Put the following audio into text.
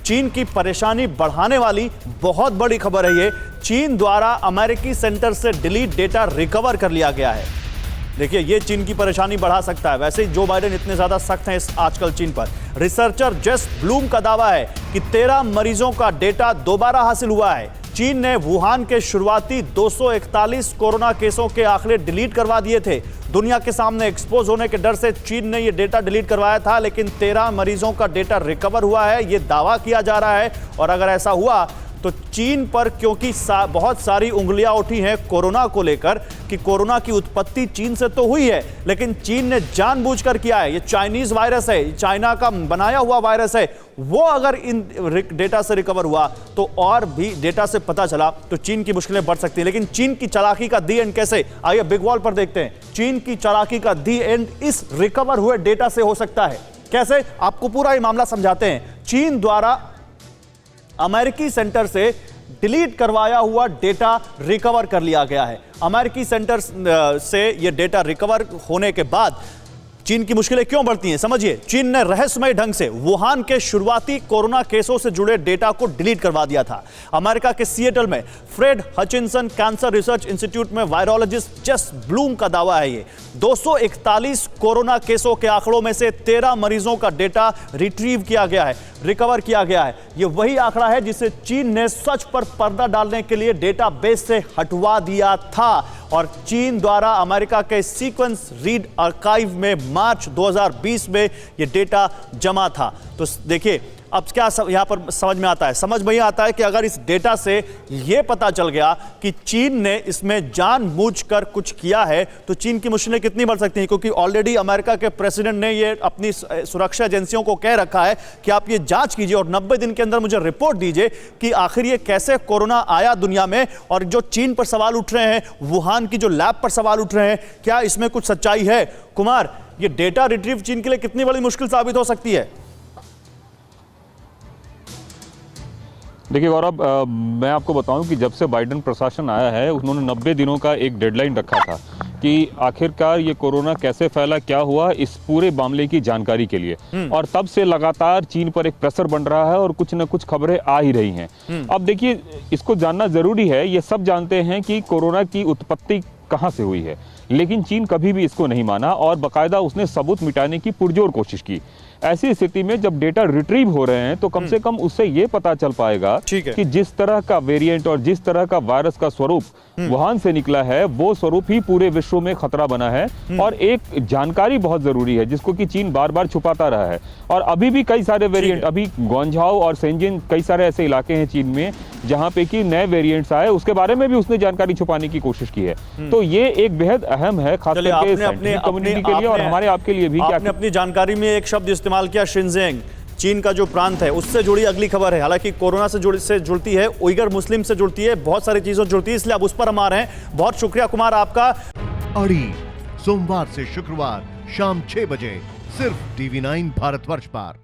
चीन की परेशानी बढ़ाने वाली बहुत बड़ी खबर है ये। चीन द्वारा अमेरिकी सेंटर से डिलीट डेटा रिकवर कर लिया गया है। देखिए, ये चीन की परेशानी बढ़ा सकता है। वैसे ही जो बाइडेन इतने ज्यादा सख्त हैं आजकल चीन पर। रिसर्चर जेस ब्लूम का दावा है कि 13 मरीजों का डेटा दोबारा हासिल हुआ है। चीन ने वुहान के शुरुआती 241 कोरोना केसों के आंकड़े डिलीट करवा दिए थे। दुनिया के सामने एक्सपोज होने के डर से चीन ने यह डेटा डिलीट करवाया था, लेकिन 13 मरीजों का डेटा रिकवर हुआ है, यह दावा किया जा रहा है। और अगर ऐसा हुआ तो चीन पर, क्योंकि बहुत सारी उंगलियां उठी हैं कोरोना को लेकर कि कोरोना की उत्पत्ति चीन से तो हुई है, लेकिन चीन ने जानबूझकर किया है। ये चाइनीज वायरस है, चाइना का बनाया हुआ वायरस है। वो अगर इन डेटा से रिकवर हुआ तो और भी डेटा से पता चला तो चीन की मुश्किलें बढ़ सकती हैं। लेकिन चीन की चालाकी का दी एंड कैसे, आइए बिग वॉल पर देखते हैं। चीन की चालाकी का दी एंड इस रिकवर हुए डेटा से हो सकता है कैसे, आपको पूरा ये मामला समझाते हैं। चीन द्वारा अमेरिकी सेंटर से डिलीट करवाया हुआ डेटा रिकवर कर लिया गया है। अमेरिकी सेंटर से यह डेटा रिकवर होने के बाद चीन की मुश्किलें क्यों बढ़ती हैं, समझिए। चीन ने रहस्यमय ढंग से वुहान के शुरुआती कोरोना केसों से जुड़े डेटा को डिलीट करवा दिया था। अमेरिका के सिएटल में Fred Hutchinson cancer research institute में वायरोलॉजिस्ट जेस ब्लूम का दावा है ये 241 कोरोना केसों के आंकड़ों में से 13 मरीजों का डेटा रिट्रीव किया गया है, रिकवर किया गया है। यह वही आंकड़ा है जिसे चीन ने सच पर पर्दा डालने के लिए डेटाबेस से हटवा दिया था। और चीन द्वारा अमेरिका के सीक्वेंस रीड आर्काइव में मार्च 2020 में यह डेटा जमा था। तो देखिए, अब क्या यहां पर समझ में आता है, समझ में आता है कि अगर इस डेटा से यह पता चल गया कि चीन ने इसमें जानबूझकर कुछ किया है तो चीन की मुश्किलें कितनी बढ़ सकती हैं। क्योंकि ऑलरेडी अमेरिका के प्रेसिडेंट ने ये अपनी सुरक्षा एजेंसियों को कह रखा है कि आप ये जांच कीजिए और 90 दिन के अंदर मुझे रिपोर्ट दीजिए कि आखिर ये कैसे कोरोना आया दुनिया में। और जो चीन पर सवाल उठ रहे हैं, वुहान की जो लैब पर सवाल उठ रहे हैं, क्या इसमें कुछ सच्चाई है? कुमार, ये डेटा रिट्रीव चीन के लिए कितनी बड़ी मुश्किल साबित हो सकती है? देखिए गौरव, मैं आपको बताऊं कि जब से बाइडेन प्रशासन आया है उन्होंने 90 दिनों का एक डेडलाइन रखा था कि आखिरकार ये कोरोना कैसे फैला, क्या हुआ, इस पूरे मामले की जानकारी के लिए। और तब से लगातार चीन पर एक प्रेशर बन रहा है और कुछ न कुछ खबरें आ ही रही हैं। अब देखिए, इसको जानना जरूरी है। ये सब जानते हैं कि कोरोना की उत्पत्ति कहाँ से हुई है, लेकिन चीन कभी भी इसको नहीं माना और बाकायदा उसने सबूत मिटाने की पुरजोर कोशिश की। ऐसी स्थिति में जब डेटा रिट्रीव हो रहे हैं तो कम से कम उससे ये पता चल पाएगा कि जिस तरह का वेरिएंट और जिस तरह का वायरस का स्वरूप वुहान से निकला है, वो स्वरूप ही पूरे विश्व में खतरा बना है। और एक जानकारी बहुत जरूरी है जिसको कि चीन बार बार छुपाता रहा है। और अभी भी कई सारे वेरिएंट, अभी ग्वांझाओ और शेंजिन, कई सारे ऐसे इलाके हैं चीन में जहां पे कि नए वेरिएंट्स आए, उसके बारे में भी उसने जानकारी छुपाने की कोशिश की है। तो ये एक बेहद अहम है, खास करके साइंटिफिक कम्युनिटी के लिए और हमारे आपके लिए भी। आपने अपनी जानकारी में एक शब्द इस्तेमाल किया, शिनजियांग, चीन का जो प्रांत है, उससे जुड़ी अगली खबर है। हालांकि कोरोना से जुड़ती है, उइगर मुस्लिम से जुड़ती है, बहुत सारी चीजों से जुड़ती है, इसलिए अब उस पर हम आ रहे हैं। बहुत शुक्रिया कुमार आपका। अड़ी सोमवार से शुक्रवार शाम 6 बजे सिर्फ TV9 भारतवर्ष पर।